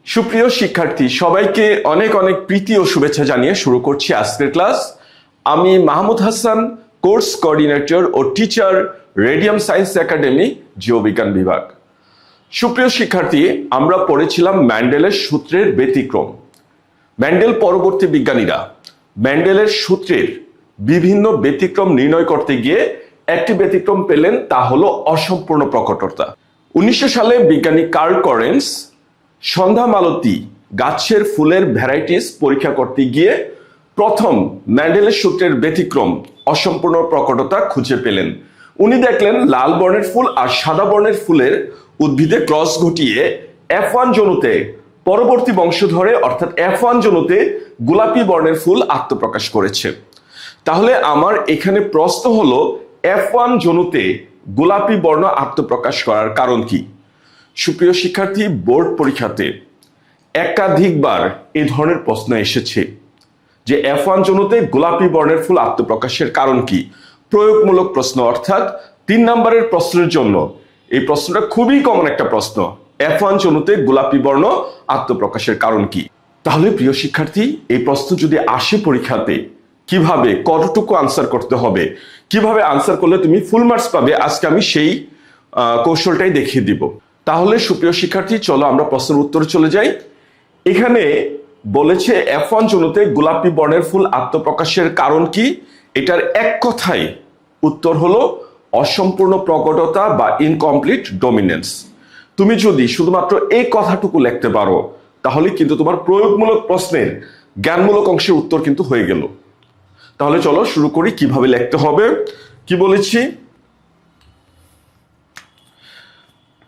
সুপ্রিয় শিক্ষার্থী, সবাইকে অনেক অনেক প্রীতি ও শুভেচ্ছা জানিয়ে শুরু করছি আজকের ক্লাস। আমি মাহমুদ হাসান, কোর্স কোঅর্ডিনেটর ও টিচার, রেডিয়াম সায়েন্স একাডেমি, জীববিজ্ঞান বিভাগ। সুপ্রিয় শিক্ষার্থী, আমরা পড়েছিলাম ম্যান্ডেলের সূত্রের ব্যতিক্রম। ম্যান্ডেল পরবর্তী বিজ্ঞানীরা ম্যান্ডেলের সূত্রের বিভিন্ন ব্যতিক্রম নির্ণয় করতে গিয়ে একটি ব্যতিক্রম পেলেন, তা হলো অসম্পূর্ণ প্রকটতা। 1900 সালে বিজ্ঞানী কার্ল করেন্স সন্ধ্যা মালতী গাছের ফুলের ভ্যারাইটিস পরীক্ষা করতে গিয়ে প্রথম ম্যান্ডেলের সূত্রের ব্যতিক্রম অসম্পূর্ণ প্রকটতা খুঁজে পেলেন। উনি দেখলেন লাল বর্ণের ফুল আর সাদা বর্ণের ফুলের উদ্ভিদে ক্রস ঘটিয়ে F1 জনুতে পরবর্তী বংশধরে অর্থাৎ F1 জনুতে গোলাপি বর্ণের ফুল আত্মপ্রকাশ করেছে। তাহলে আমার এখানে প্রশ্ন হলো, F1 জনুতে গোলাপি বর্ণ আত্মপ্রকাশ করার কারণ কি? সুপ্রিয় শিক্ষার্থী, বোর্ড পরীক্ষাতে একাধিকবার এই ধরনের প্রশ্ন এসেছে যে F1 জনুতে গোলাপি বর্ণের ফুল আত্মপ্রকাশের কারণ কি। প্রয়োগমূলক প্রশ্ন, অর্থাৎ 3 নম্বরের প্রশ্নের জন্য এই প্রশ্নটা খুবই কমন একটা প্রশ্ন। F1 জনুতে গোলাপি বর্ণ আত্মপ্রকাশের কারণ কি? তাহলে প্রিয় শিক্ষার্থী, এই প্রশ্ন যদি আসে পরীক্ষাতে, কিভাবে কতটুকু আনসার করতে হবে, কিভাবে আনসার করলে তুমি ফুল মার্কস পাবে, আজকে আমি সেই কৌশলটাই দেখিয়ে দিব। তাহলে সুপ্রিয় শিক্ষার্থী, চলো আমরা প্রশ্নের উত্তরে চলে যাই। এখানে বলেছে F1 জনুতে গোলাপি বর্ণের ফুল আত্মপ্রকাশের কারণ কি? এটার এক কথায় উত্তর হলো অসম্পূর্ণ প্রকটতা বা ইনকমপ্লিট ডমিনেন্স। তুমি যদি শুধুমাত্র এই কথাটুকু লিখতে পারো, তাহলে কিন্তু তোমার প্রয়োগমূলক প্রশ্নের জ্ঞানমূলক অংশের উত্তর কিন্তু হয়ে গেল। তাহলে চলো শুরু করি কিভাবে লিখতে হবে। কি বলেছি?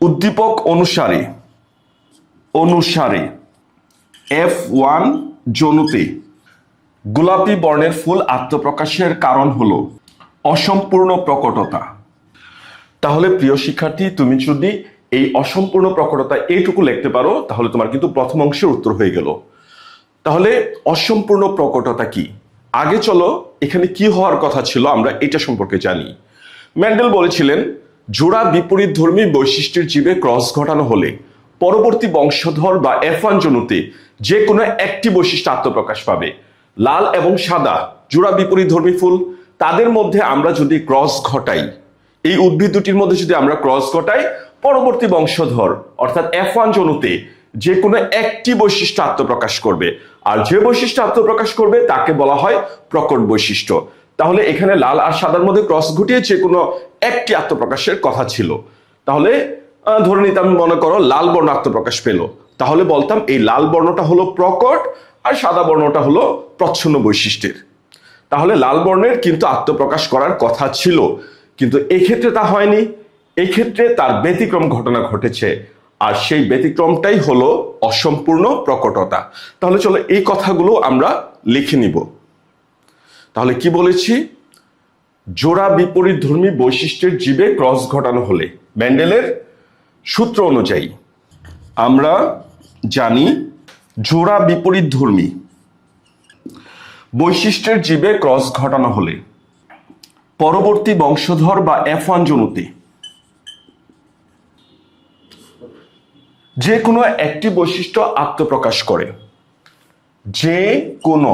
উদ্দীপক অনুসারে F1 জনুতে গোলাপি বর্ণের ফুল আত্মপ্রকাশের কারণ হলো অসম্পূর্ণ প্রকটতা। তাহলে প্রিয় শিক্ষার্থী, তুমি যদি এই অসম্পূর্ণ প্রকটতা এইটুকু লিখতে পারো, তাহলে তোমার কিন্তু প্রথম অংশের উত্তর হয়ে গেল। তাহলে অসম্পূর্ণ প্রকটতা কি? আগে চলো এখানে কি হওয়ার কথা ছিল আমরা এটা সম্পর্কে জানি। ম্যান্ডেল বলেছিলেন, জোড়া বিপরীত ধর্মী বৈশিষ্ট্যের জীবে ক্রস ঘটানো হলে পরবর্তী বংশধর বা F1 জনুতে যে কোনো একটি বৈশিষ্ট্য আত্মপ্রকাশ পাবে। লাল এবং সাদা জোড়া বিপরীত ধর্মী ফুল, তাদের মধ্যে আমরা যদি ক্রস ঘটাই, এই উদ্ভিদ দুটির মধ্যে যদি আমরা ক্রস ঘটাই, পরবর্তী বংশধর অর্থাৎ F1 জনুতে যে কোনো একটি বৈশিষ্ট্য আত্মপ্রকাশ করবে, আর যে বৈশিষ্ট্য আত্মপ্রকাশ করবে তাকে বলা হয় প্রকট বৈশিষ্ট্য। তাহলে এখানে লাল আর সাদার মধ্যে ক্রস ঘটিয়ে যে কোনো একটি আত্মপ্রকাশের কথা ছিল। তাহলে ধরে নিতাম, মনে করো লাল বর্ণ আত্মপ্রকাশ পেল, তাহলে বলতাম এই লাল বর্ণটা হলো প্রকট আর সাদা বর্ণটা হলো প্রচ্ছন্ন বৈশিষ্ট্যের। তাহলে লাল বর্ণের কিন্তু আত্মপ্রকাশ করার কথা ছিল, কিন্তু এক্ষেত্রে তা হয়নি। এক্ষেত্রে তার ব্যতিক্রম ঘটনা ঘটেছে, আর সেই ব্যতিক্রমটাই হলো অসম্পূর্ণ প্রকটতা। তাহলে চলো এই কথাগুলো আমরা লিখে নিব। তাহলে কি বলেছি? জোড়া বিপরীত ধর্মী বৈশিষ্ট্যের জীবে ক্রস ঘটানো হলে ম্যান্ডেলের সূত্র অনুযায়ী আমরা জানি, জোড়া বিপরীত ধর্মী বৈশিষ্ট্যের জীবে ক্রস ঘটানো হলে পরবর্তী বংশধর বা F1 জনুতে যে কোনো একটি বৈশিষ্ট্য আত্মপ্রকাশ করে। যে কোনো,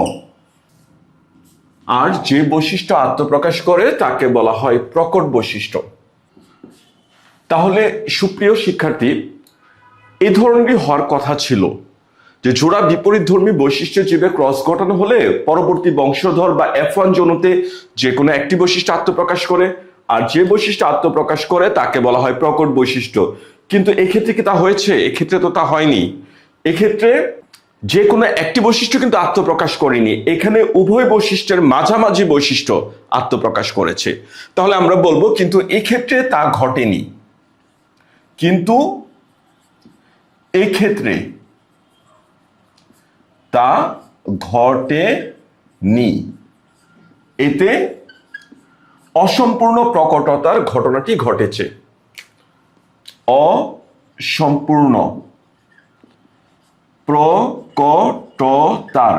আর যে বৈশিষ্ট্য আত্মপ্রকাশ করে তাকে বলা হয় প্রকট বৈশিষ্ট্য। তাহলে সুপ্রিয় শিক্ষার্থী, এই ধরনেরই হওয়ার কথা ছিল যে জোড়া বিপরীত ধর্মী বৈশিষ্ট্যের জীবে ক্রস ঘটানো হলে পরবর্তী বংশধর বা F1 জনুতে যে কোনো একটি বৈশিষ্ট্য আত্মপ্রকাশ করে, আর যে বৈশিষ্ট্য আত্মপ্রকাশ করে তাকে বলা হয় প্রকট বৈশিষ্ট্য। কিন্তু এক্ষেত্রে কি তা হয়েছে? এক্ষেত্রে তো তা হয়নি। এক্ষেত্রে যে কোনো একটি বৈশিষ্ট্য কিন্তু আত্মপ্রকাশ করেনি, এখানে উভয় বৈশিষ্ট্যের মাঝামাঝি বৈশিষ্ট্য আত্মপ্রকাশ করেছে। তাহলে আমরা বলবো কিন্তু এক্ষেত্রে তা ঘটেনি। কিন্তু এক্ষেত্রে তা ঘটেনি, এতে অসম্পূর্ণ প্রকটতার ঘটনাটি ঘটেছে। অসম্পূর্ণ প্রকটতার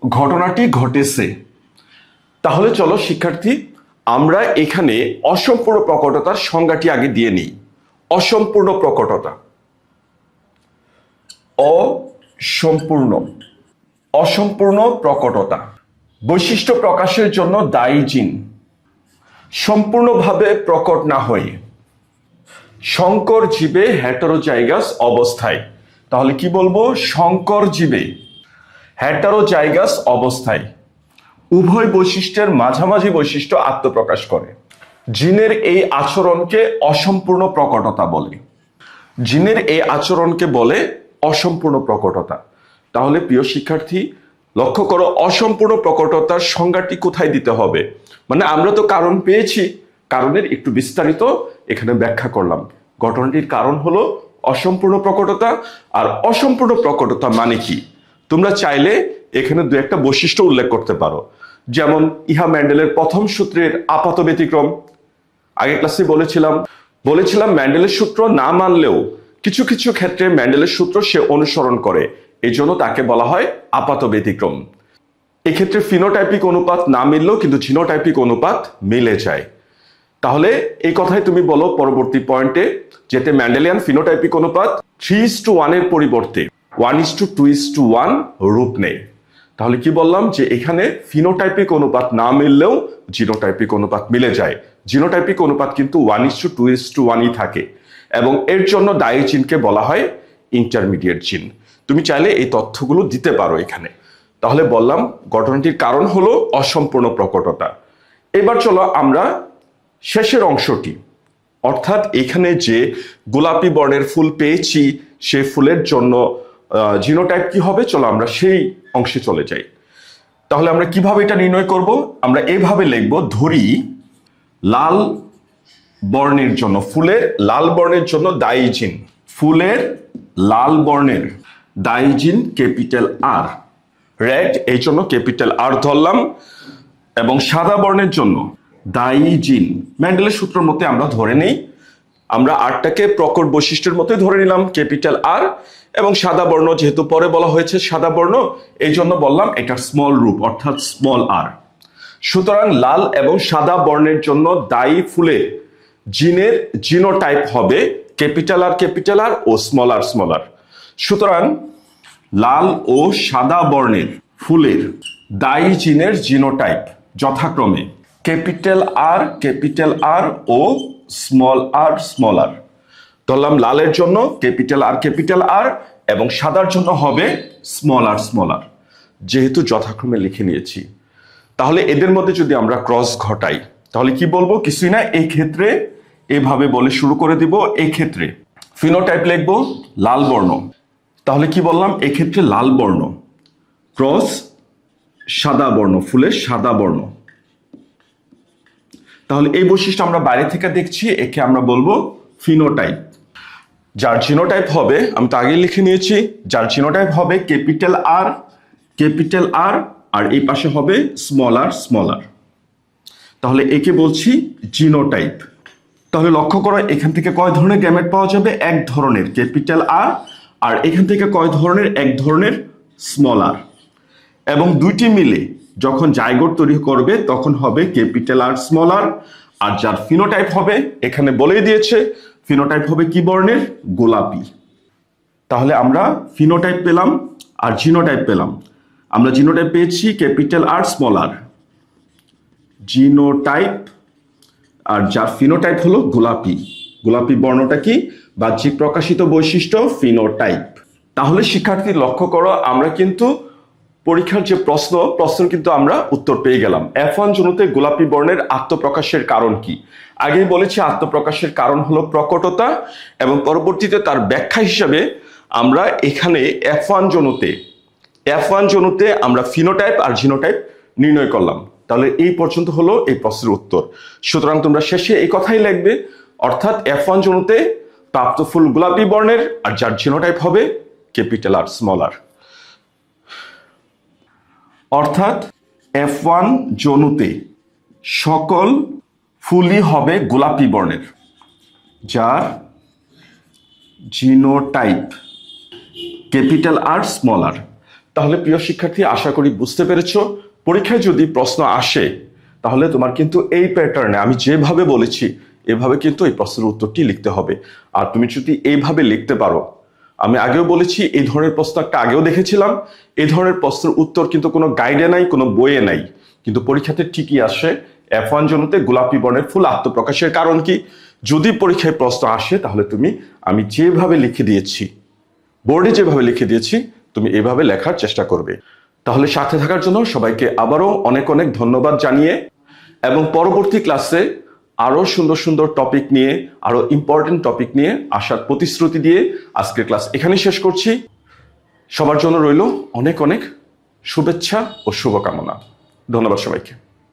ঘটনাটি ঘটেছে। তাহলে চলো শিক্ষার্থী, আমরা এখানে অসম্পূর্ণ প্রকটতার সংজ্ঞাটি আগে দিয়ে নিই। অসম্পূর্ণ প্রকটতা, অসম্পূর্ণ অসম্পূর্ণ প্রকটতা, বৈশিষ্ট্য প্রকাশের জন্য দায়ী জিন সম্পূর্ণভাবে প্রকট না হয়ে সংকর জীবে হেটারোজাইগাস অবস্থায়। তাহলে কি বলবো? সংকর জীবে হেটারোজাইগাস অবস্থায় উভয় বৈশিষ্ট্যের মাঝামাঝি বৈশিষ্ট্য আত্মপ্রকাশ করে। জিনের এই আচরণকে অসম্পূর্ণ প্রকটতা বলে। জিনের এই আচরণকে বলে অসম্পূর্ণ প্রকটতা। তাহলে প্রিয় শিক্ষার্থী, লক্ষ্য করো, অসম্পূর্ণ প্রকটতার সংজ্ঞাটি কোথায় দিতে হবে। মানে আমরা তো কারণ পেয়েছি, কারণের একটু বিস্তারিত এখানে ব্যাখ্যা করলাম। ঘটনাটির কারণ হলো অসম্পূর্ণ প্রকটতা। আর অসম্পূর্ণ প্রকটতা মানে কি? তোমরা চাইলে এখানে দু একটা বৈশিষ্ট্য উল্লেখ করতে পারো, যেমন ইহা মেন্ডেলের প্রথম সূত্রের আপাত ব্যতিক্রম। আগে ক্লাসে বলেছিলাম মেন্ডেলের সূত্র না মানলেও কিছু কিছু ক্ষেত্রে মেন্ডেলের সূত্র সে অনুসরণ করে, এই জন্য তাকে বলা হয় আপাত ব্যতিক্রম। এক্ষেত্রে ফিনোটাইপিক অনুপাত না মিললেও কিন্তু জিনোটাইপিক অনুপাত মিলে যায়। তাহলে এই কথাই তুমি বলো পরবর্তী পয়েন্টে, যেতে মেন্ডেলিয়ান ফিনোটাইপিক অনুপাত 3:1 এর পরিবর্তে 1:2:1 রূপ নেয়। তাহলে কি বললাম? যে এখানে ফিনোটাইপিক অনুপাত না মিললেও জিনোটাইপিক অনুপাত মিলে যায়। জিনোটাইপিক অনুপাত কিন্তু 1:2:1ই থাকে, এবং এর জন্য দায়ী জিনকে বলা হয় ইন্টারমিডিয়েট জিন। তুমি চাইলে এই তথ্যগুলো দিতে পারো এখানে। তাহলে বললাম ঘটনাটির কারণ হলো অসম্পূর্ণ প্রকটতা। এবার চলো আমরা শেষের অংশটি, অর্থাৎ এখানে যে গোলাপি বর্ণের ফুল পেয়েছি সে ফুলের জন্য জিনোটাইপ কি হবে, চলো আমরা সেই অংশে চলে যাই। তাহলে আমরা কিভাবে এটা নির্ণয় করব? আমরা এভাবে লিখব, ধরি লাল বর্ণের জন্য, ফুলের লাল বর্ণের জন্য দায়ী জিন, ফুলের লাল বর্ণের দায়ী জিন ক্যাপিটাল আর, রেড এই জন্য ক্যাপিটাল আর ধরলাম, এবং সাদা বর্ণের জন্য দায়ী জিন মেন্ডেলের সূত্রের মতে আমরা ধরে নেই, আমরা আরটাকে প্রকট বৈশিষ্ট্যের মতোই ধরে নিলাম ক্যাপিটাল আর, এবং সাদা বর্ণ যেহেতু পরে বলা হয়েছে সাদা বর্ণ, এই জন্য বললাম এটার স্মল রূপ অর্থাৎ স্মল আর। সুতরাং লাল এবং সাদা বর্ণের জন্য দায়ী ফুলে জিনের জিনোটাইপ হবে ক্যাপিটাল আর ও স্মল আর। সুতরাং লাল ও সাদা বর্ণের ফুলের দায়ী জিনের জিনোটাইপ যথাক্রমে ক্যাপিটাল আর ও স্মল আর। ধরলাম লালের জন্য ক্যাপিটাল আর এবং সাদার জন্য হবে স্মল আর, যেহেতু যথাক্রমে লিখে নিয়েছি। তাহলে এদের মধ্যে যদি আমরা ক্রস ঘটাই তাহলে কি বলবো? কিছুই না, এই ক্ষেত্রে এভাবে বলে শুরু করে দিব। এই ক্ষেত্রে ফিনোটাইপ লিখবো লাল বর্ণ। তাহলে কি বললাম? এই ক্ষেত্রে লাল বর্ণ ক্রস সাদা বর্ণ, ফুলের সাদা বর্ণ। তাহলে এই বৈশিষ্ট্য আমরা বাইরে থেকে দেখছি, একে আমরা বলবো ফিনোটাইপ। যার জিনোটাইপ হবে, আমি তো আগেই লিখে নিয়েছি, যার জিনোটাইপ হবে ক্যাপিটাল আর আর এই পাশে হবে স্মল আর। তাহলে একে বলছি জিনোটাইপ। তাহলে লক্ষ্য করো এখান থেকে কয় ধরনের গ্যামেট পাওয়া যাবে? এক ধরনের ক্যাপিটাল আর এখান থেকে কয় ধরনের? এক ধরনের স্মল আর, এবং দুইটি মিলে যখন জাইগোট তৈরি করবে তখন হবে ক্যাপিটাল আর স্মল আর যার ফিনোটাইপ হবে এখানে বলেই দিয়েছে, ফিনোটাইপ হবে কি বর্ণের? গোলাপি। তাহলে আমরা ফিনোটাইপ পেলাম আর জিনোটাইপ পেলাম। আমরা জিনোটাইপ পেয়েছি ক্যাপিটাল আর স্মল আর, জিনোটাইপ, আর যার ফিনোটাইপ হলো গোলাপি বর্ণটা কি? বাহ্যিক প্রকাশিত বৈশিষ্ট্য ফিনোটাইপ। তাহলে শিক্ষার্থী লক্ষ্য করো, আমরা কিন্তু পরীক্ষার যে প্রশ্ন কিন্তু আমরা উত্তর পেয়ে গেলাম। F1 জনুতে গোলাপি বর্ণের আত্মপ্রকাশের কারণ কি? আগেই বলেছি আত্মপ্রকাশের কারণ হলো প্রকটতা, এবং পরবর্তীতে তার ব্যাখ্যা হিসাবে আমরা এখানে F1 জনুতে আমরা ফিনোটাইপ আর জিনোটাইপ নির্ণয় করলাম। তাহলে এই পর্যন্ত হলো এই প্রশ্নের উত্তর। সুতরাং তোমরা শেষে এই কথাই লিখবে, অর্থাৎ F1 জনুতে প্রাপ্ত ফুল গোলাপি বর্ণের আর যার জিনোটাইপ হবে ক্যাপিটাল আর স্মল আর। অর্থাৎ F1 জনুতে সকল ফুলই হবে গোলাপি বর্ণের যার জিনোটাইপ ক্যাপিটাল আর স্মল আর। তাহলে প্রিয় শিক্ষার্থী, আশা করি বুঝতে পেরেছো। পরীক্ষায় যদি প্রশ্ন আসে তাহলে তোমার কিন্তু এই প্যাটার্নে আমি যেভাবে বলেছি এভাবে কিন্তু এই প্রশ্নের উত্তরটি লিখতে হবে। আর তুমি যদি এইভাবে লিখতে পারো, আমি আগেও বলেছি এই ধরনের প্রশ্ন একটা আগেও দেখেছিলাম, এই ধরনের প্রশ্নের উত্তর কিন্তু কোনো গাইডে নাই, কোনো বইয়ে নাই, কিন্তু পরীক্ষাতে ঠিকই আসে। F1 জন্যতে গোলাপি বর্ণের ফুল আত্মপ্রকাশের কারণ কি? যদি পরীক্ষায় প্রশ্ন আসে তাহলে তুমি আমি যেভাবে লিখে দিয়েছি, বোর্ডে যেভাবে লিখে দিয়েছি তুমি এভাবে লেখার চেষ্টা করবে। তাহলে সাথে থাকার জন্য সবাইকে আবারও অনেক অনেক ধন্যবাদ জানিয়ে এবং পরবর্তী ক্লাসে আরো সুন্দর সুন্দর টপিক নিয়ে, আরো ইম্পর্টেন্ট টপিক নিয়ে আসার প্রতিশ্রুতি দিয়ে আজকের ক্লাস এখানেই শেষ করছি। সবার জন্য রইল অনেক অনেক শুভেচ্ছা ও শুভকামনা। ধন্যবাদ সবাইকে।